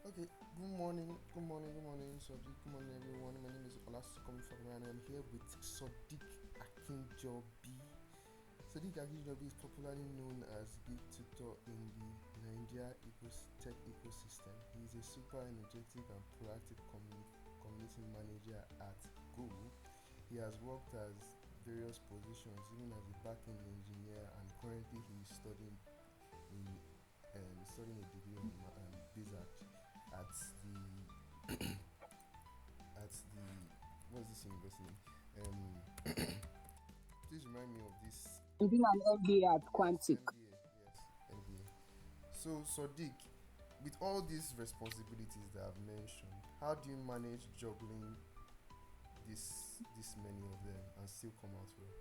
Okay, good morning, Sodiq. Good morning, everyone. My name is Sunkanmi and I'm here with Sodiq Akinjobi. Sodiq Akinjobi is popularly known as Geektutor in the Nigeria tech ecosystem. He is a super energetic and proactive community manager at Google. He has worked as various positions, even as a back-end engineer, and currently he is studying a degree in research at the what's this university? Please remind me of this I'm doing an MBA at Quantic. MBA. Yes, MBA. So Sadiq, with all these responsibilities that I've mentioned, how do you manage juggling this many of them and still come out well?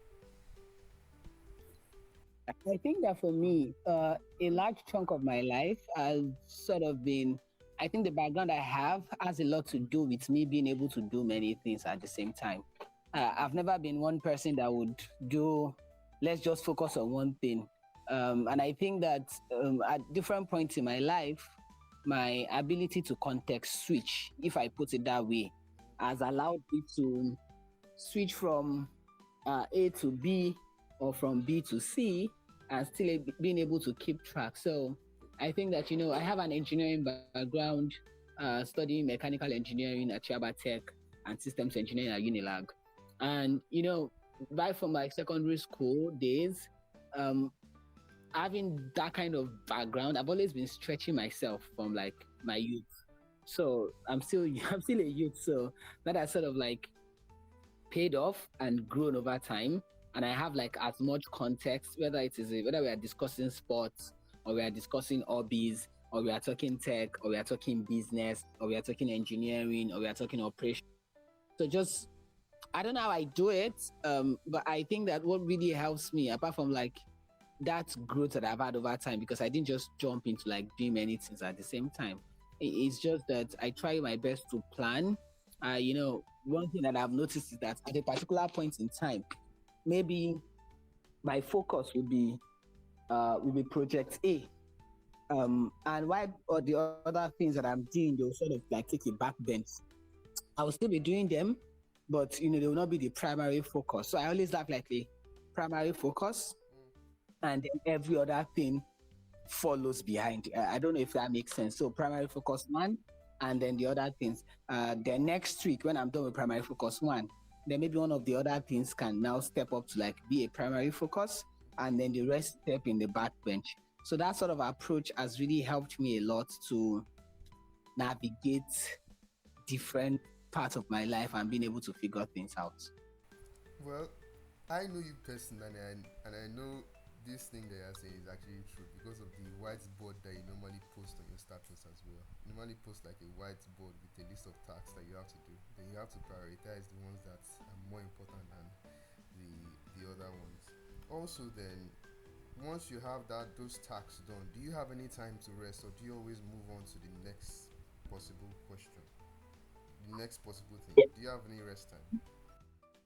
I think that for me, a large chunk of my life has sort of been, I think the background I have has a lot to do with me being able to do many things at the same time. I've never been one person that would do, let's just focus on one thing. And I think that at different points in my life, my ability to context switch, if I put it that way, has allowed me to switch from A to B or from B to C and still being able to keep track. So I think that, I have an engineering background, studying mechanical engineering at Chiaba Tech and systems engineering at Unilag. And, right from my secondary school days, um, having that kind of background, I've always been stretching myself from like my youth. So I'm still I'm still a youth. So that has sort of like paid off and grown over time. And I have like as much context, whether we are discussing sports or we are discussing hobbies or we are talking tech or we are talking business or we are talking engineering or we are talking operation. So just I don't know how I do it, but I think that what really helps me, apart from like that growth that I've had over time, because I didn't just jump into like doing many things at the same time. It's just that I try my best to plan. One thing that I've noticed is that at a particular point in time, maybe my focus will be project A. And why or the other things that I'm doing, they'll sort of like take a back bench. I will still be doing them, but they will not be the primary focus. So I always have like a primary focus, and then every other thing follows behind. I don't know if that makes sense. So primary focus one, and then the other things. The next week when I'm done with primary focus one, then maybe one of the other things can now step up to like be a primary focus, and then the rest step in the back bench. So that sort of approach has really helped me a lot to navigate different parts of my life and being able to figure things out. Well, I know you personally, and I know this thing that you're saying is actually true because of the whiteboard that you normally post on your status as well. You normally post like a whiteboard with a list of tasks that you have to do. Then you have to prioritize the ones that are more important than the other ones. Also, then once you have those tasks done, do you have any time to rest, or do you always move on to the next possible question, the next possible thing? Do you have any rest time?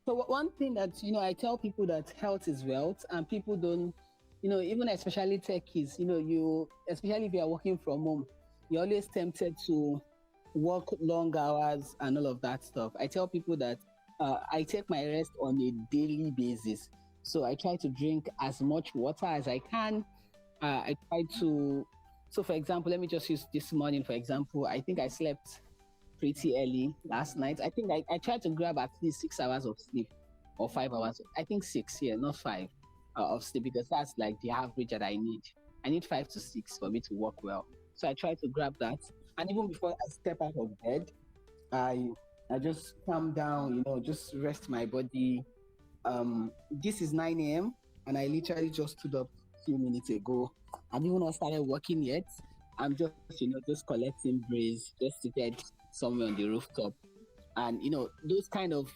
So one thing that I tell people that health is wealth, and people don't, even especially techies, you especially if you are working from home, you're always tempted to work long hours and all of that stuff. I tell people that I take my rest on a daily basis. So I try to drink as much water as I can. I try to, so for example, let me just use this morning, for example, I think I slept pretty early last night. I think I tried to grab at least 6 hours of sleep or 5 hours. I think six, yeah, not five of sleep because that's like the average that I need. I need 5 to 6 for me to work well. So I try to grab that. And even before I step out of bed, I I just calm down, just rest my body. This is 9 a.m. and I literally just stood up a few minutes ago. I've even not started working yet. I'm just just collecting breeze, just seated somewhere on the rooftop. And those kind of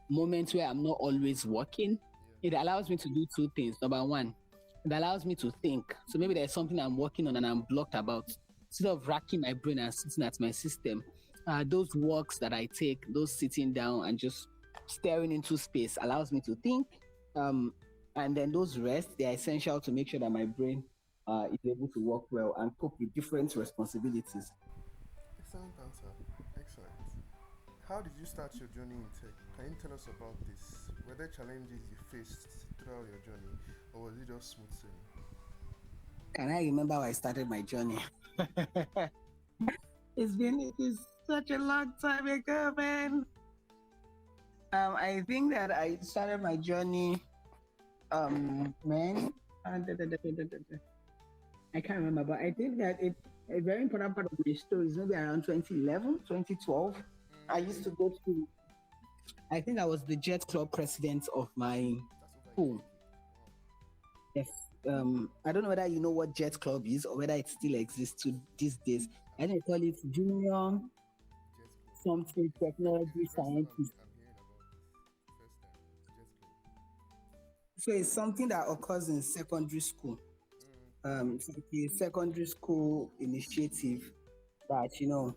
moments where I'm not always working, it allows me to do two things. Number one, it allows me to think. So maybe there's something I'm working on and I'm blocked about. Instead of racking my brain and sitting at my system, those walks that I take, those sitting down and just staring into space allows me to think. Um, and then those rests, they are essential to make sure that my brain is able to work well and cope with different responsibilities. Excellent answer. Excellent. How did you start your journey in tech? Can you tell us about this? Were there challenges you faced throughout your journey, or was it just smooth sailing? Can I remember how I started my journey? It is such a long time ago, man. I think that I started my journey, man. I can't remember, but I think that a very important part of my story is maybe around 2011, 2012. I used to go to, I think I was the Jet Club president of my That's over a school. decade. Wow. Yes. I don't know whether you know what Jet Club is or whether it still exists to these days. I think they call it Junior Jet Club. something It's technology the first time scientist. I'm hearing about this. First time. Jet Club. So it's something that occurs in secondary school. It's like a secondary school initiative that Oh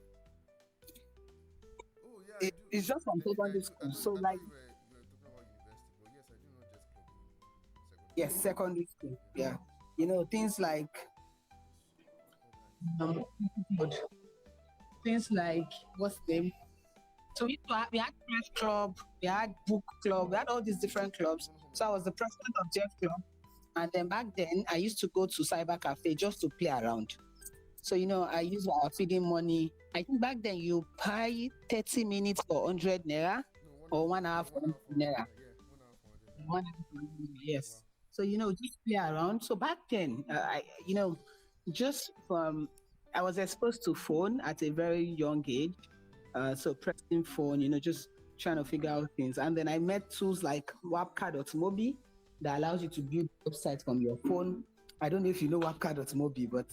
yeah, I do. it's just from I think I secondary do. school. So I thought like you were talking about university, but yes, I do know Jet Club in secondary yes, school. secondary school. Yeah. Yeah. Things like um, things like what's the name? So we had press club, we had book club, we had all these different clubs. Even home So I was economics. the president of Jeff Club, and then back then I used to go to cyber cafe just to play around. So I use our feeding money. I think back then you pay 30 minutes for 100 naira No, or 1 hour for one hour 100 for 100 naira. naira. Yeah, 1 hour for 100 naira. 1 hour for 100 naira, Wow. yes. So just play around. So back then, just from I was exposed to phone at a very young age. So pressing phone, just trying to figure out things. And then I met tools like Wapka.mobi that allows you to build websites from your phone. I don't know if you know Wapka.mobi, but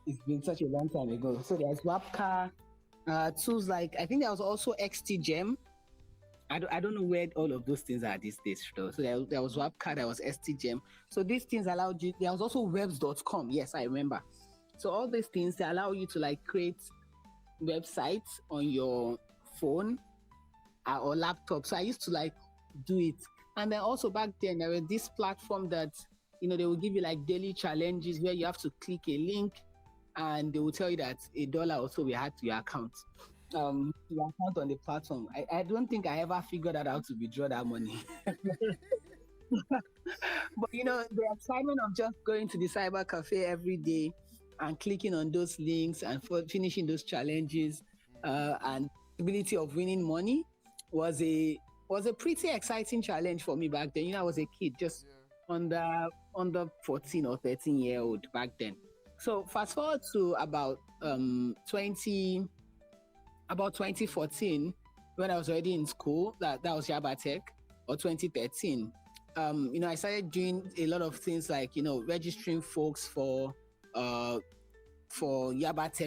it's been such a long time ago. So there's Wapka, tools like I think there was also XTGem. I don't know where all of those things are these days, though. So there was Wapka, there was STGem. So these things allowed you. There was also webs.com. Yes, I remember. So all these things they allow you to like create websites on your phone or laptop. So I used to like do it. And then also back then there was this platform that they will give you like daily challenges where you have to click a link and they will tell you that $1 or so will add to your account. Your account on the platform. I don't think I ever figured out how to withdraw that money. But the excitement of just going to the cyber cafe every day and clicking on those links and finishing those challenges and ability of winning money was a pretty exciting challenge for me back then. I was a kid, just Yeah. under 14 or 13-year-old back then. So fast forward to about 2014 when I was already in school. That was Yabatech, or 2013. I started doing a lot of things like registering folks for Yabatech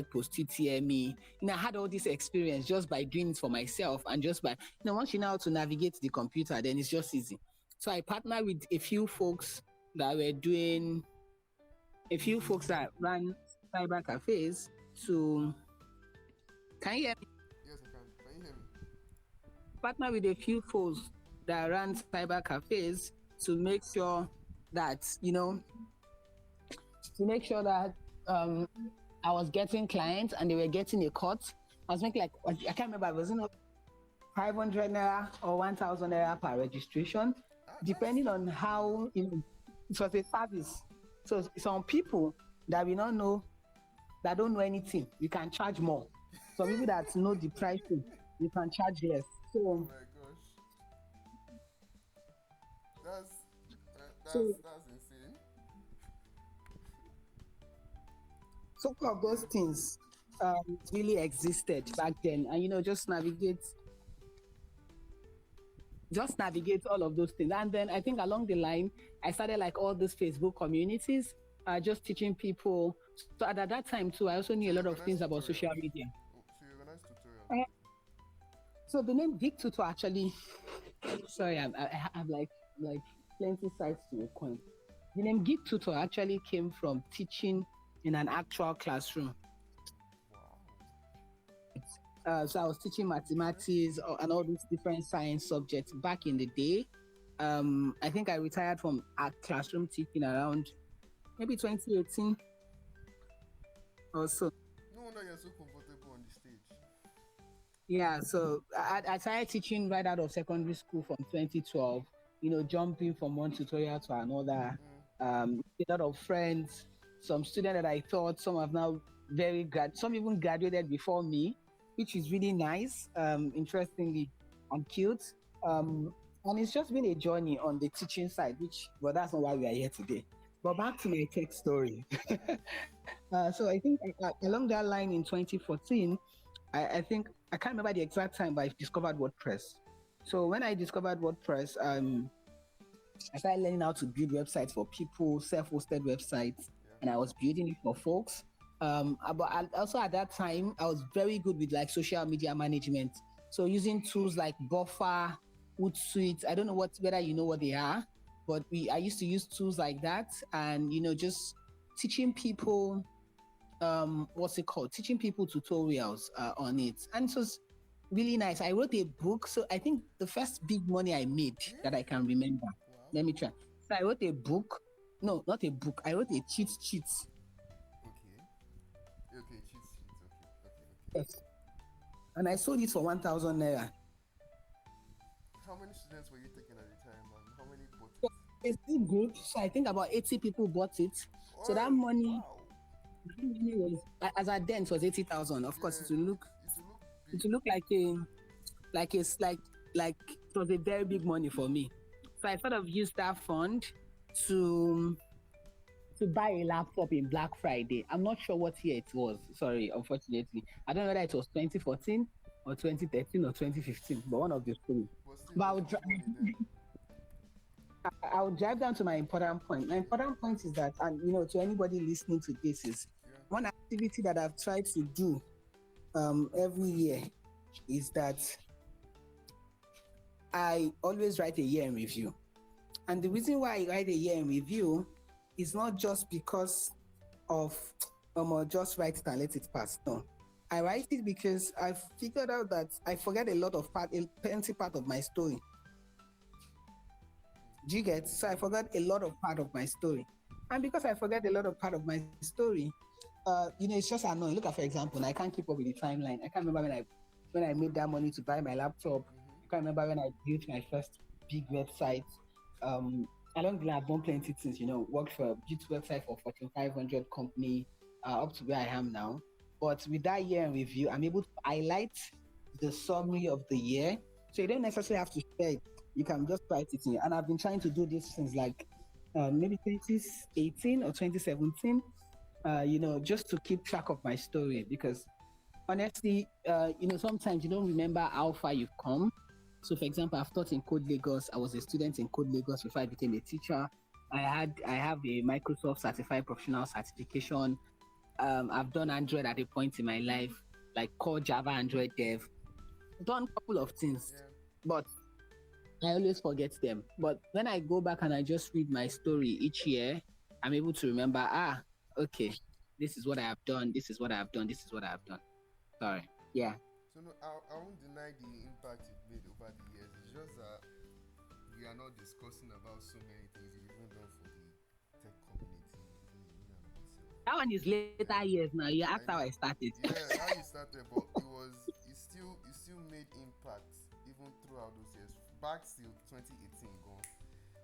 post UTME. I had all this experience just by doing it for myself and just by once you know how to navigate the computer, then it's just easy. So I partnered with a few folks that ran cyber cafes to can you hear me? Yes, I can. Can you hear me? Partner with a few folks that ran cyber cafes to make sure that um I was getting clients and they were getting a cut. I was making like I can't remember, it was 500 naira or 1,000 naira per registration, That's depending on good. how it was a service. So some people that we don't know, that don't know anything, you can charge more. Some people that know the pricing, you can charge less. Oh So my gosh. That's so that's insane. some of those Yeah. things really existed back then, and just navigate all of those things. And then I think along the line, I started like all these Facebook communities, just teaching people. So at that time too, I also knew So a you lot of organize things about social tutorials. media. Oh, so you organize tutorials Uh, basically. so the name Geektutor actually, sorry, I have like plenty sides to a coin. The name Geektutor actually came from teaching in an actual classroom. Wow. So I was teaching Interesting. mathematics and all these different science subjects back in the day. I think I retired from classroom teaching around maybe 2018 or so. No wonder you're so comfortable on the stage. Yeah, so I started teaching right out of secondary school from 2012, jumping from one tutorial to another. Mm. A lot of friends, some students that I thought some have now some even graduated before me, which is really nice, interestingly and cute. And it's just been a journey on the teaching side, but that's not why we are here today. But back to my tech story. So I think along that line in 2014, I think I can't remember the exact time, but I discovered WordPress. So when I discovered WordPress, I started learning how to build websites for people, self-hosted websites, Yeah. and I was building it for folks. Also at that time, I was very good with like social media management. So using tools like Buffer, Hootsuite. I don't know whether you know what they are, but I used to use tools like that, and just teaching people what's it called? Teaching people tutorials on it, and it was really nice. I wrote a book, so I think the first big money I made that I Really? can remember. Wow. Let me try. So I wrote a book. No, not a book. I wrote a cheat sheet. Okay. Okay, cheat sheet. Okay, okay, okay. Yes, and I sold it for 1,000 naira. How many students were you taking at the time, and how many bought it? So it's still good. So I think about 80 people bought it. So that Oh, money, wow. was, as at then, it was 80,000. Of course, Yeah, it will look it big. will look like it was a very big money for me. So I sort of used that fund to to buy a laptop in Black Friday. I'm not sure what year it was. Sorry, unfortunately. I don't know whether it was 2014 or 2013 or 2015, but one of the two. But still, it But was big money then. I'll drive down to my important point. My important point is that, and to anybody listening to this, is Yeah. one activity that I've tried to do every year is that I always write a year in review. And the reason why I write a year in review is not just because of just write it and let it pass. No. I write it because I've figured out that I forget a plenty part of my story. Do you get? So I forgot a lot of part of my story. And because I forget a lot of part of my story, it's just annoying. Look at, for example, I can't keep up with the timeline. I can't remember when I made that money to buy my laptop. I can't remember when I built my first big website. Along the line, I've done plenty things. Worked for a beauty website for Fortune 500 company, up to where I am now. But with that year in review, I'm able to highlight the summary of the year. So you don't necessarily have to share it. You can just write it in. And I've been trying to do this since like maybe 2018 or 2017. Just to keep track of my story, because honestly, sometimes you don't remember how far you've come. So, for example, I've taught in Code Lagos. I was a student in Code Lagos before I became a teacher. I have a Microsoft Certified Professional certification. I've done Android at a point in my life, like core Java Android dev. Done a couple of things, Yeah. but I always forget them. But when I go back and I just read my story each year, I'm able to remember, okay, this is what I have done, this is what I have done, this is what I have done. Sorry. Yeah. So no, I won't deny the impact you've made over the years. It's just that we are not discussing about so many things you've even done for the tech community, even in and of itself. That one is later Yeah, years now. You I asked how know. I started. Yeah, how you started, but it still made impact even throughout those years. Back till 2018, gone.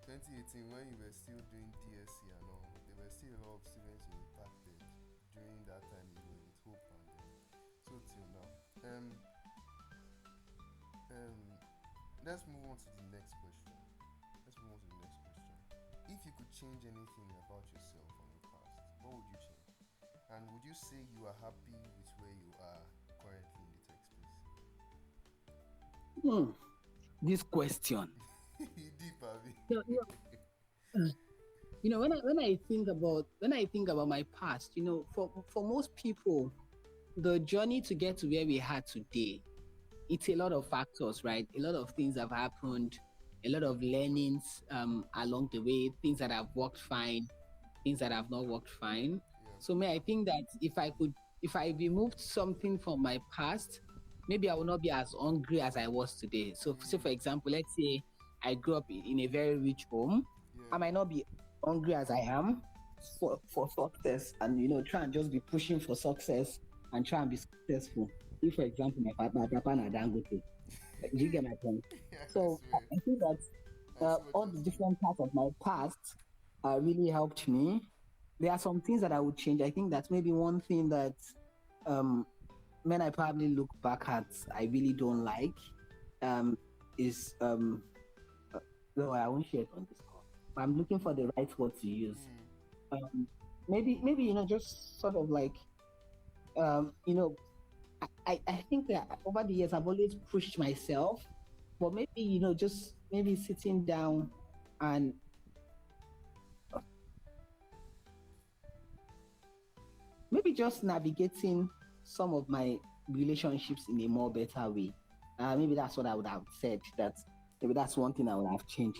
2018 when you were still doing DSC and all, there were still a lot of students you impacted during that time you were with Hope and so till now. Um, let's move on to the next question. If you could change anything about yourself from your past, what would you change? And would you say you are happy with where you are currently in the tech Hmm. This question. space? Deep, Abby. You know, when I think about my past, for most people, the journey to get to where we are today, it's a lot of factors, right? A lot of things have happened, a lot of learnings along the way, things that have worked fine, things that have not worked fine. Yeah. So may I think that if I removed something from my past, maybe I will not be as hungry as I was today. So, say for example, let's say I grew up in a very rich home, Yeah. I might not be hungry as I am for success, and try and just be pushing for success and try and be successful. If, for example, my papa na Dangote, do you get my point? Yeah, I So swear. I think that I see what all you're the saying. different parts of my past really helped me. There are some things that I would change. I think that maybe one thing that um, when I probably look back at, I really don't like um, is no, I won't share it on this call. I'm looking for the right word to use. Mm, Um, maybe just sort of like you know, I think that over the years I've always pushed myself, but maybe just maybe sitting down and maybe just navigating some of my relationships in a more better way. Maybe that's what I would have said. That maybe that's one thing I would have changed.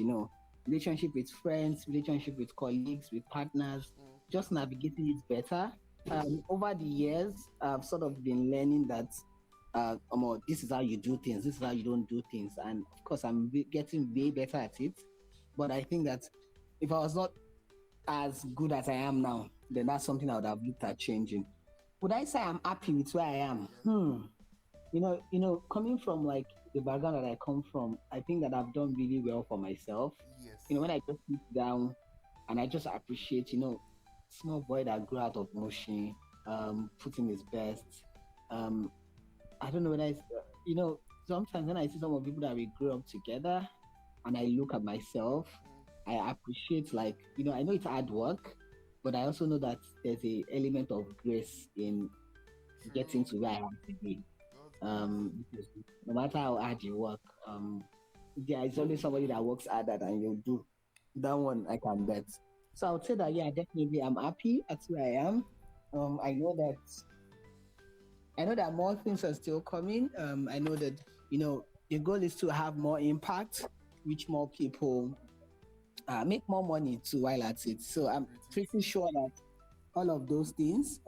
Relationship with friends, relationship with colleagues, with partners, mm, just navigating it better. Over the years, I've sort of been learning that this is how you do things, this is how you don't do things, and of course, I'm getting way better at it. But I think that if I was not as good as I am now, then that's something I would have looked at changing. Would I say I'm happy with where I am? yeah. Coming from like the background that I come from, I think that I've done really well for myself. Yes. When I just sit down and I just appreciate, small boy that grew out of motion, put in his best. Um, I don't know when sometimes when I see some of the people that we grew up together and I look at myself, Mm, I appreciate like, I know it's hard work, but I also know that there's a element of grace in getting true. to where I am today. God's grace. Because no matter how hard you work, there is always somebody that works harder than you do. That one I can bet. So I would say that yeah, definitely I'm happy at where I am. I know that more things are still coming. I know that the goal is to have more impact, reach more people, make more money too while at it. So I'm Celebrate it. pretty sure that all of those things,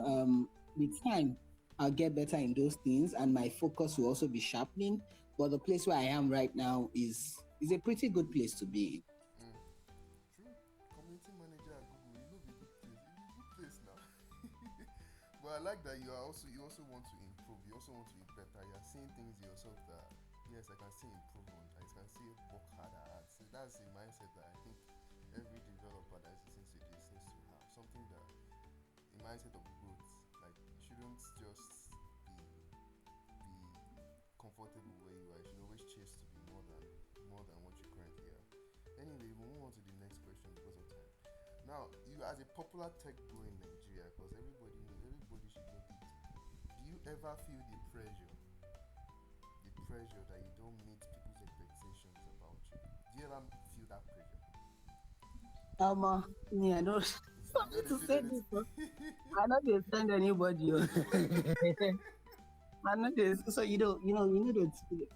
with time, I'll get better in those things, and my focus will also be sharpening. But the place where I am right now is a pretty good place to be. Mm, true. Community manager at Google. You know, be good place. It be good place now. But I like that you also want to improve. You also want to be better. You're seeing things in yourself that yes, I can see improvement. I can see work harder at. So that's a mindset that I think every developer that is listening to this needs to have. Something that a mindset of growth. Like you shouldn't just be comfortable where you are. You should always chase to be more than what you currently are. Anyway, we'll move on to the next question because of time. Now, you as a popular tech bro in Nigeria, because everybody knows, everybody should know this. Do you ever feel the pressure that you don't meet people's expectations about you? Do you ever feel that pressure? Me, I don't You know sorry they to feel say this, but anything. I not dey send anybody. Oh. I know this. So that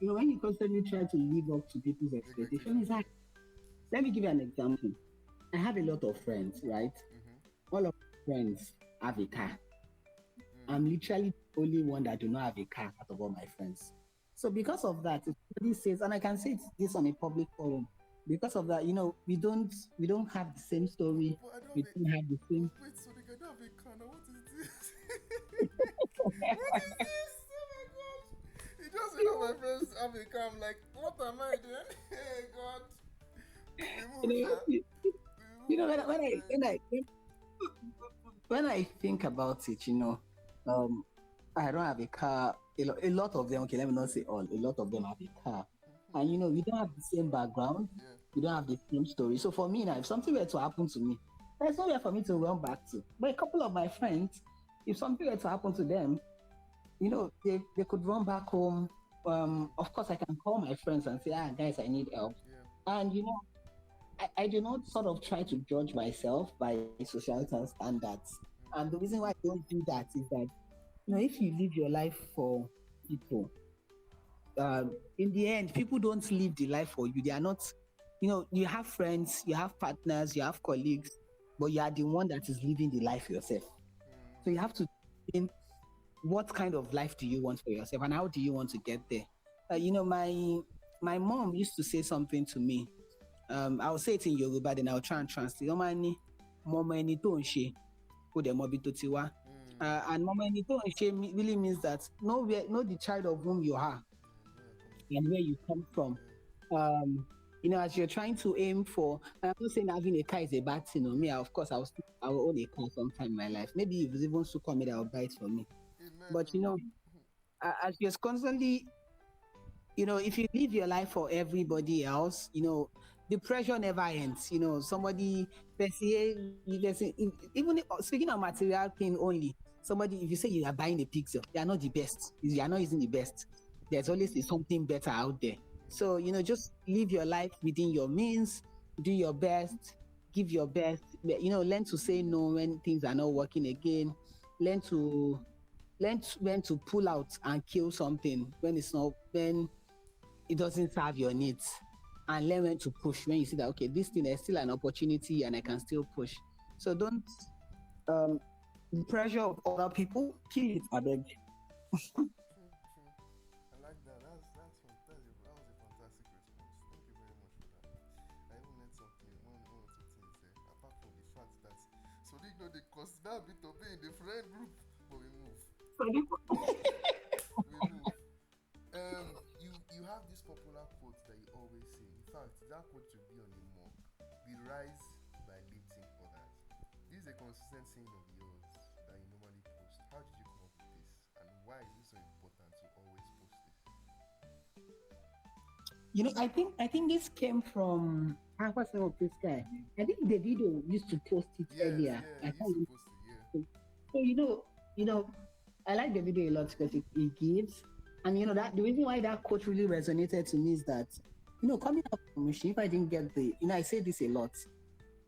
when you constantly try to live up to people's expectations, Expectations, it's like yeah. let me give you an example. I have a lot of friends, right? Mm-hmm. All of my friends have a car. Mm. I'm literally the only one that do not have a car out of all my friends. So because of that, if somebody says, and I can say this on a public forum, because of that, we don't have the same story. But I don't We have a. don't have the But same. wait, Sodiq, I don't have a car now. What is this? What is this? Oh my god! He just said all my friends have a car. I'm like, what am I doing? Hey God, we You move, know, sha. you, We you know move. when I, God, when I I beg. when I when I think about it, um, I don't have a car. A lot of them, okay, let me not say all, a lot of them have a car. And we don't have the same background, Yeah. we don't have the same story. So for me now, if something were to happen to me, there's nowhere for me to run back to. But a couple of my friends, if something were to happen to them, they could run back home. Of course, I can call my friends and say, guys, I need help. Yeah. And I do not sort of try to judge myself by societal standards. And the reason why I don't do that is that if you live your life for people, in the end, people don't live the life for you. They are not, you have friends, you have partners, you have colleagues, but you are the one that is living the life yourself. So you have to think, what kind of life do you want for yourself, and how do you want to get there? My mom used to say something to me. I'll say it in Yoruba, then I'll try and translate. Ọmọ ní, mo mọ ẹni tó ń ṣe, kó dẹ̀ mọ ibi tó ti wá. And mama, you don't shame really means that know the child of whom you are And where you're coming and from. where you come from. Um, as you're trying to aim for, and I'm not saying having a car is a bad thing. On me, of course, I will own a car sometime in my life. Maybe if it's even Sunkanmi that will buy it for me. Amen. But as you're constantly, if you live your life for everybody else, the pressure never ends. Somebody, even speaking of material thing only, somebody, if you say you are buying a pixel, you are not the best. You are not using the best. There's always something better out there. So, just live your life within your means, do your best, give your best, learn to say no when things are not working again, learn to when to pull out and kill something when it doesn't serve your needs, and learn when to push when you see that okay, this thing is still an opportunity and I can still push. So don't um the pressure of other people kill it, I beg. True, true. I like that. That was a fantastic response. Thank you very much for that. I even learned something, one or two things there. Apart from the fact that Sodiq know they consider me to be in the friend group, but we move. We move. You have this popular quote that you always say. In fact, that quote should be on a mug. We rise by lifting others. This is a consistent saying of yours that you normally post. How did you come up with this? And why is it so important to always post this? I think this came from what's the name of this guy? I think the video used to post it Yes, earlier. yeah, I you used to can't post it, yeah. remember. So you know, I like the video a lot because it gives, and that the reason why that quote really resonated to me is that coming up from machine, if I didn't get I say this a lot.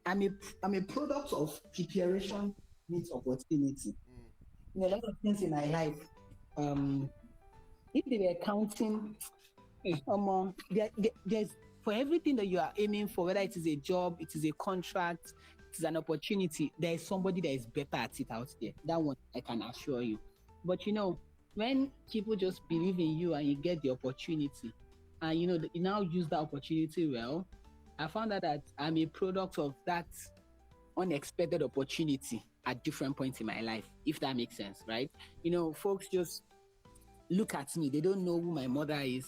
I'm a product of preparation meets opportunity. Mm, A lot of things in my life. Um, if they were counting, there's for everything that you are aiming for, whether it is a job, it is a contract, it is an opportunity, there is somebody that is better at it out there. That one I can assure you. But when people just believe in you and you get the opportunity, and you now use that opportunity well, I found out that I'm a product of that unexpected opportunity at different points in my life, if that makes sense, right? Folks just look at me. They don't know who my mother is.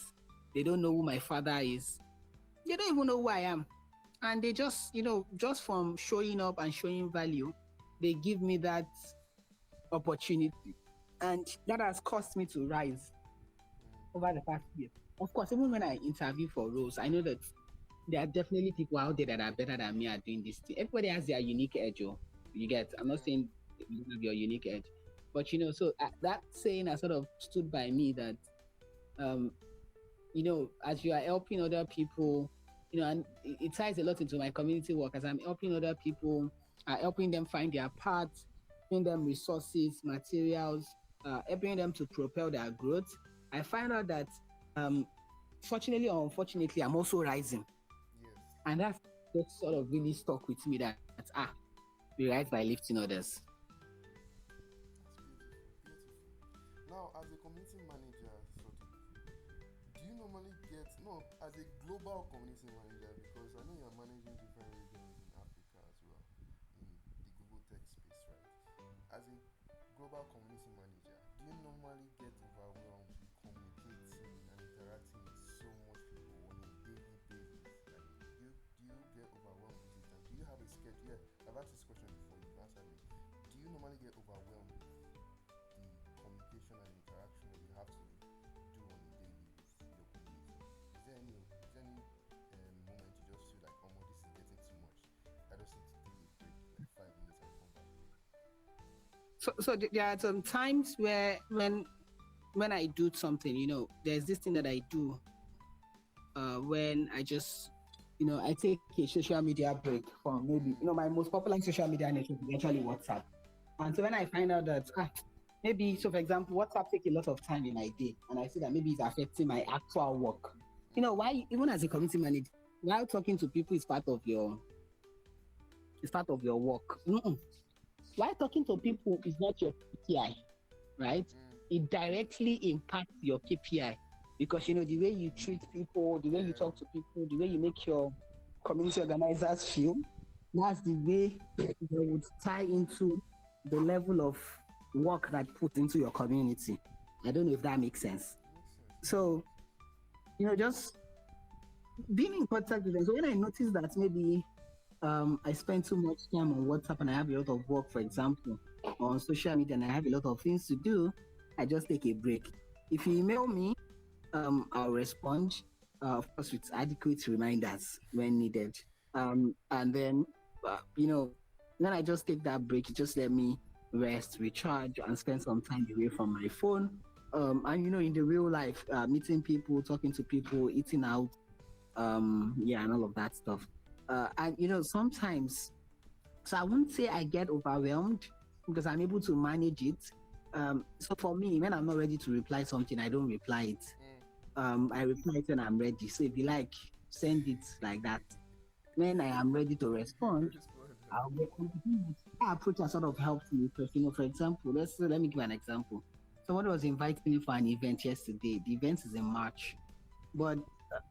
They don't know who my father is. They don't even know who I am. And they just from showing up and showing value, they give me that opportunity. And that has caused me to rise mm, over the past year. Of course, even when I interview for roles, I know that there are definitely people out there that are better than me at doing this thing. Everybody has their unique edge. Oh, you get. I'm not yeah. saying you have your unique edge, but so that saying has sort of stood by me that um, as you are helping other people, and it ties a lot into my community work as I'm helping other people, helping them find their path, giving them resources, materials, helping them to propel their growth. I find out that, um, fortunately or unfortunately, I'm also rising. Yes. And that's just sort of really stuck with me that, we rise by lifting others. That's beautiful, beautiful. Now, as a community manager, Sodi, do you normally get no as a global community manager, because I know you're managing different regions in Africa as well, in the global tech space, right? As a global community manager, do you normally get overwhelmed with communicating and interacting with so much people on a daily basis? Like, do you get overwhelmed with it? And do you have a schedule? Yeah, I've asked this question before, you've answered me. Do you normally get overwhelmed with the communication and interaction that you have to do on a daily with your community? Is there any moment you just feel like, oh, this is getting too much? I just need to take a break, like 5 minutes and come back. So there are some times where when I do something, there's this thing that I do when I just, I take a social media break from maybe, Mm, my most popular social media network is actually WhatsApp. And so when I find out that, maybe, so for example, WhatsApp take a lot of time in my day, and I see that maybe it's affecting my actual work. Why, even as a community manager, while talking to people is part of your work. While talking to people is not your KPI, right? mm, It directly impacts your KPI because the way you treat people, the way you yeah, talk to people, the way you make your community organizers feel, that's the way they would tie into the level of work that put into your community. I don't know if that makes sense. Makes sense. Yeah, So, makes sense. just being in contact with them. So when I notice that maybe I spend too much time on WhatsApp and I have a lot of work, for example, on social media and I have a lot of things to do, I just take a break. If you email me, I'll respond, of course, with adequate reminders when needed. And then, when I just take that break, it just let me rest, recharge, and spend some time away from my phone. And in the real life, meeting people, talking to people, eating out, yeah, and all of that stuff. And sometimes, so I wouldn't say I get overwhelmed because I'm able to manage it. So for me, when I'm not ready to reply something, I don't reply it. Mm. I reply it when I'm ready. So if you like, send it like that. When I am ready to respond, Respond. I'll get that approach that sort of helps me because for example, let me give an example. Somebody was inviting me for an event yesterday. The event is in March, but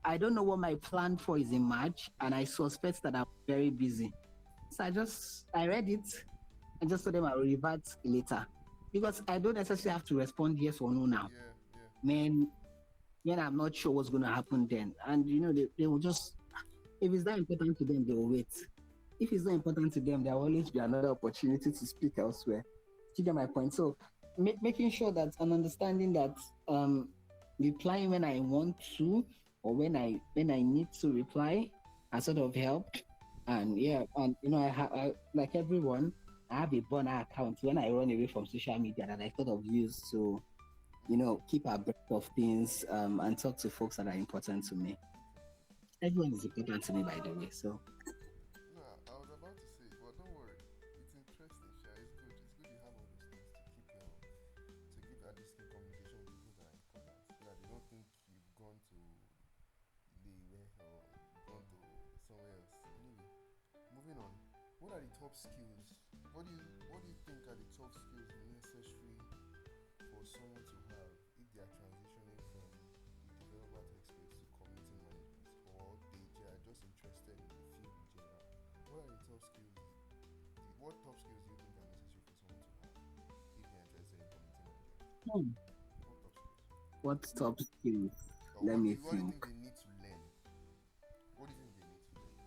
I don't know what my plan for is in March, and I suspect that I'm very busy. So I read it and just told them I'll revert later because I don't necessarily have to respond yes or no now. Yeah, yeah. Man, when I'm not sure what's going to happen then, and they will just, if it's that important to them, they will wait. If it's not important to them, there will always be another opportunity to speak elsewhere. Do you get my point? So making sure that and understanding that replying when I want to or when I need to reply has sort of helped. And yeah, and I like everyone, I have a burner account when I run away from social media that I sort of use to keep abreast of things and talk to folks that are important to me. Interesting. Everyone is important to me, by the way. So No, I was about to say, but don't worry. It's interesting, Sha. It's good. It's good you have all those things to keep at least in communication with people that are important, so that they don't think you've gone to Leeway or gone to somewhere else. Anyway, moving on. What are the top skills? What do you think are the top skills necessary for someone to have if they are transitioning from a developer to expert to community managers, or they are just interested in the field in general? What are the top skills? What top skills do you think are necessary for someone to have if they are interested in community management? hmm, What top skills? what top skills? Or Let me what do you think think. they need to learn? What do you think they need to learn?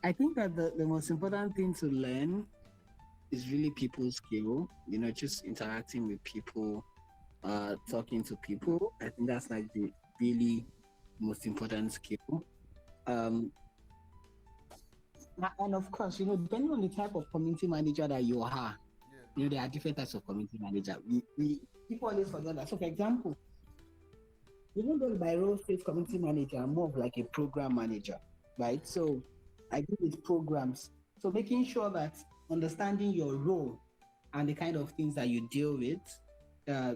I think that the most important thing to learn Mm-hmm. is really people skill. Just interacting with people, talking to people. I think that's like the really most important skill. Um, and of course, depending on the type of community manager that you are, Yeah. there are different types of community manager. We people always forget that. So, for example, even though my role says community manager, I'm more of like a program manager, right? So I deal with programs. So making sure that understanding your role and the kind of things that you deal with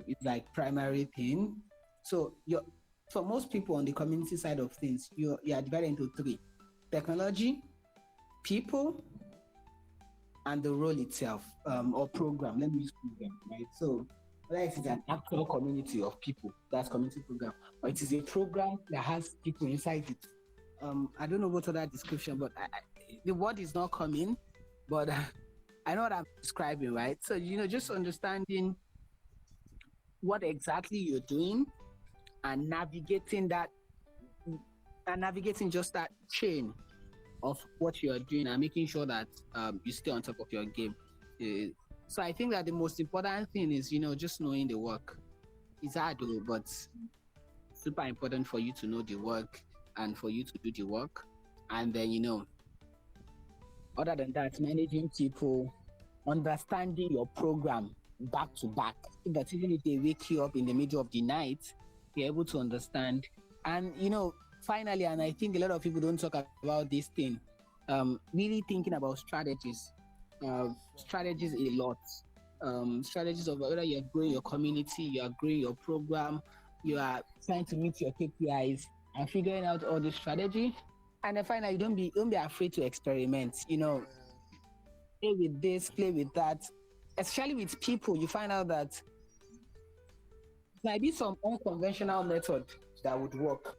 is like primary thing. So for most people on the community side of things, you are divided into three: technology, people, and the role itself, or program. Let me use program, right? So whether it is an actual community of people, that's community program, or it is a program that has people inside it. I don't know what other description, but the word is not coming, but I know what I'm describing, right? So just understanding what exactly you're doing and navigating that, and navigating just that chain of what you're doing and making sure that you stay on top of your game. Uh, so I think that the most important thing is, just knowing the work. It's hard, though, but super important for you to know the work and for you to do the work. And then, other than that, managing people, understanding your program back to back, so that even if they wake you up in the middle of the night, you're able to understand. And finally, and I think a lot of people don't talk about this thing, really thinking about strategies. Strategies a lot. Strategies of whether you're growing your community, you are growing your program, you are trying to meet your KPIs and figuring out all the strategy. And then finally, don't be afraid to experiment. Yeah. Play with this, play with that. Especially with people, you find out that there might be some unconventional method that would work.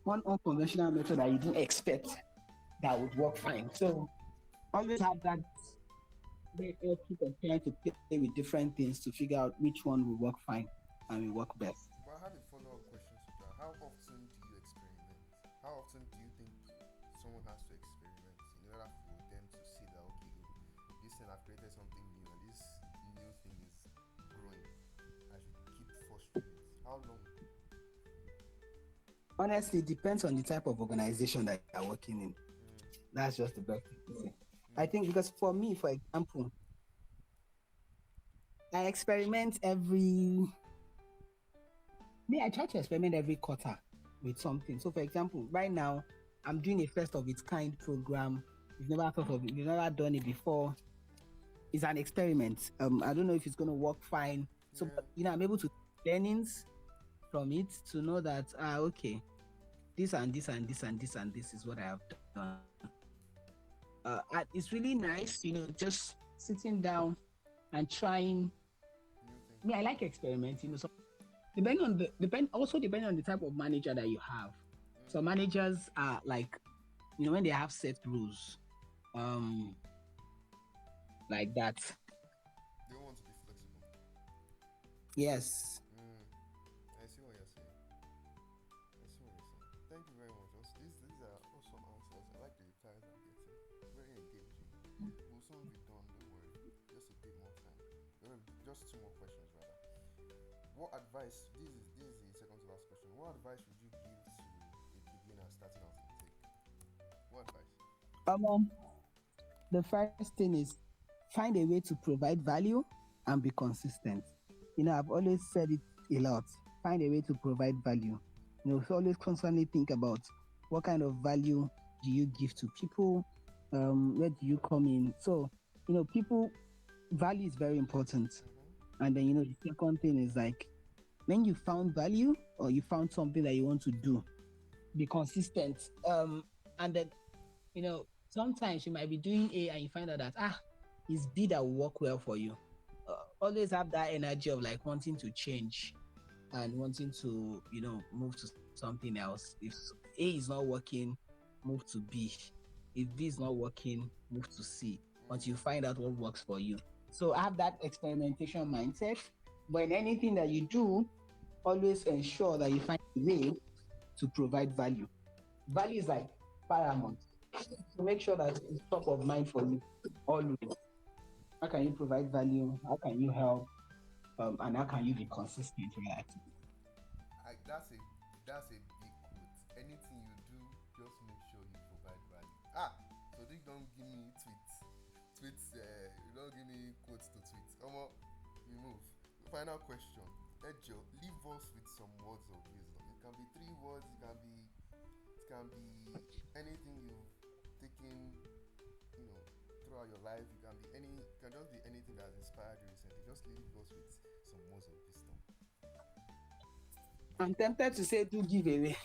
One unconventional method that you didn't expect that would work fine. So always have Very keep on trying to play with different things to figure out which one will work fine and will work best. But I have a follow-up question to that. How often do you experiment? How often do you think someone has to experiment in order for them to see that okay, this thing I've created something new and this new thing is growing. I should keep fostering it. How long? Honestly, it depends on the type of organization that you're working in. Mm, That's just the best thing to say. I mm, think because for me, for example, I experiment every I try to experiment every quarter with something. So for example, right now I'm doing a first of its kind program. You've never thought of it, you've never done it before. It's an experiment. I don't know if it's gonna work fine. So yeah. but, I'm able to learnings from it to know that okay, this and this and this and this and this is what I have done. It's really nice, just sitting down and trying. New thing. I like experiments, so depending on the type of manager that you have. So Mm, managers are like, when they have set rules, um, like that. they want to be flexible. Yes. Mm, I see what you're saying. I see what you're saying. Thank you very much. These are awesome answers. I like the replies I'm getting. Very engaging. We'll soon be done. Don't worry. Just a bit more time. Just two more questions rather. What advice? This is the second to last question. What advice would you give to a beginner starting out in tech? What advice? Um, the first thing is find a way to provide value and be consistent. I've always said it a lot. Find a way to provide value. So always constantly think about what kind of value do you give to people? Where do you come in? So, people value is very important. Mm-hmm. And then, the second thing is like when you found value or you found something that you want to do, be consistent. And then, sometimes you might be doing A and you find out that it's B that will work well for you. Always have that energy of like wanting to change and wanting to, move to something else. If A is not working, move to B. If B is not working, move to C until you Mm, find out what works for you. So have that experimentation mindset. But in anything that you do, always ensure that you find a way to provide value. Value is like paramount. So make sure that it's top of mind for you always. How can you provide value? How can you help? And how can you be consistent in your activity? that's a big quote. Anything you do, just make sure you provide value. Sodiq don't give me tweets. Don't give me quotes to tweet. We move. Final question. Ejo, leave us with some words of wisdom. It can be three words. It can be anything you've taken, you know, throughout your life. It can just be anything that has inspired you recently. Just leave us with some words of wisdom. I'm tempted to say do give away.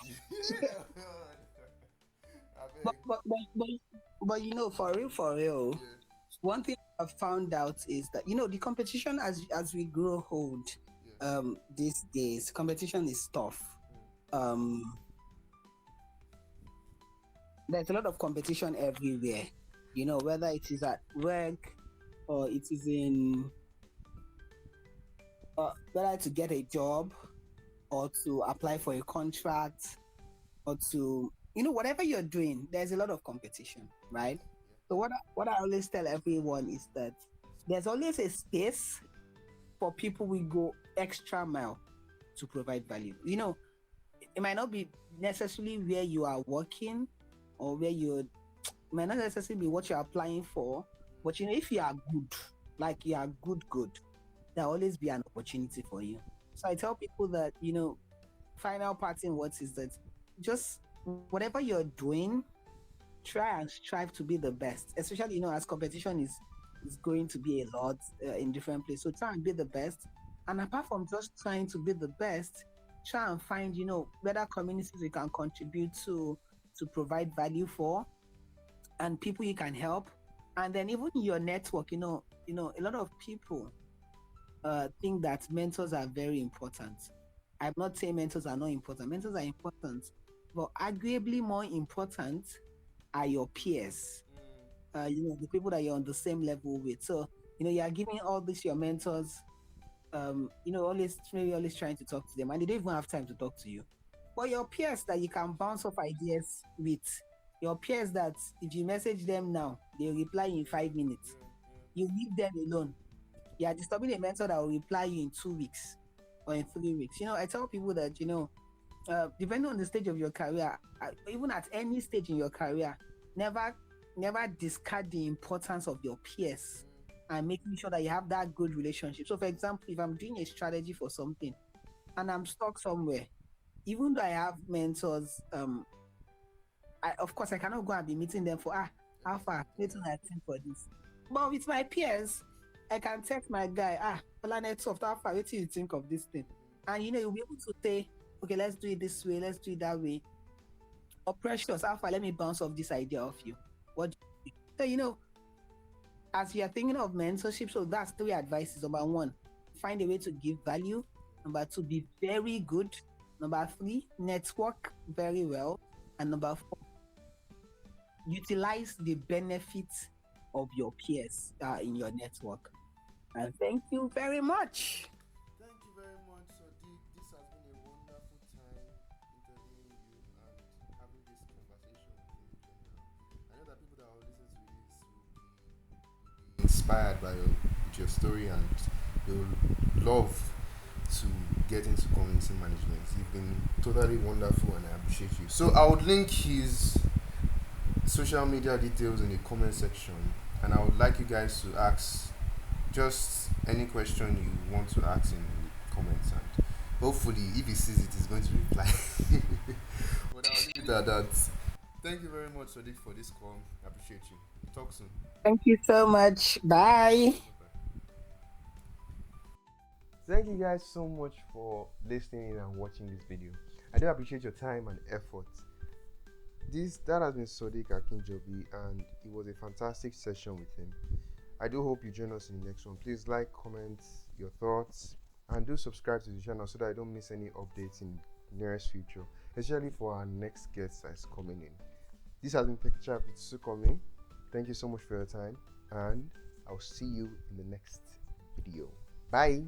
I But beg. but but but, but for real, Yeah. one thing I've found out is that the competition as we grow old, Yeah. these days competition is tough. Mm. Um, there's a lot of competition everywhere. Whether it is at work or it is in whether to get a job or to apply for a contract or to whatever you're doing, there's a lot of competition, right? Yeah. So what I always tell everyone is that there's always a space for people who go extra mile to provide value. It might not be necessarily where you are working or where you're it might not necessarily be what you're applying for, but if you are good, like you are good, there'll always be an opportunity for you. So I tell people that, final parting words is that just whatever you're doing, try and strive to be the best, especially as competition is going to be a lot in different places. So try and be the best, and apart from just trying to be the best, try and find better communities you can contribute to provide value for, and people you can help. And then even in your network, a lot of people think that mentors are very important. I'm not saying mentors are not important. Mentors are important, but arguably more important are your peers. Mm. The people that you're on the same level with. So You are giving all this your mentors, always maybe always trying to talk to them, and they don't even have time to talk to you. But your peers that you can bounce off ideas with, your peers that if you message them now, they'll reply in 5 minutes. You leave them alone. You are disturbing a mentor that will reply you in 2 weeks or in 3 weeks. I tell people that depending on the stage of your career, even at any stage in your career, never never discard the importance of your peers and making sure that you have that good relationship. So, for example, if I'm doing a strategy for something and I'm stuck somewhere, even though I have mentors, of course I cannot go and be meeting them for how far waiting I think for this. But with my peers, I can text my guy, Planet Soft, how far, what do you think of this thing? And you'll be able to say, okay, let's do it this way, let's do it that way. Or Precious, how far, let me bounce off this idea of you. What do you think? So, as you are thinking of mentorship, so that's three advices. Number one, find a way to give value. Number two, be very good. Number three, network very well. And number four, utilize the benefits of your peers in your network. And thank you very much. Thank you very much, Sodiq. This has been a wonderful time interviewing you and having this conversation with you in general. I know that people that will listen to this will be inspired by your story, and they will love to get into community management. You've been totally wonderful and I appreciate you. So I would link his social media details in the comment section, and I would like you guys to ask just any question you want to ask in the comments, and hopefully if he sees it he's going to reply. But I'll leave it at that. Thank you very much, Sadiq, for this call. I appreciate you. Talk soon. Thank you so much. Bye. Bye. Thank you guys so much for listening and watching this video. I do appreciate your time and effort. That has been Sodiq Akinjobi, and it was a fantastic session with him. I do hope you join us in the next one. Please like, comment your thoughts, and do subscribe to the channel so that I don't miss any updates in the nearest future, especially for our next guest that's coming in. This has been Tech Chat with Sunkanmi. Thank you so much for your time, and I'll see you in the next video. Bye.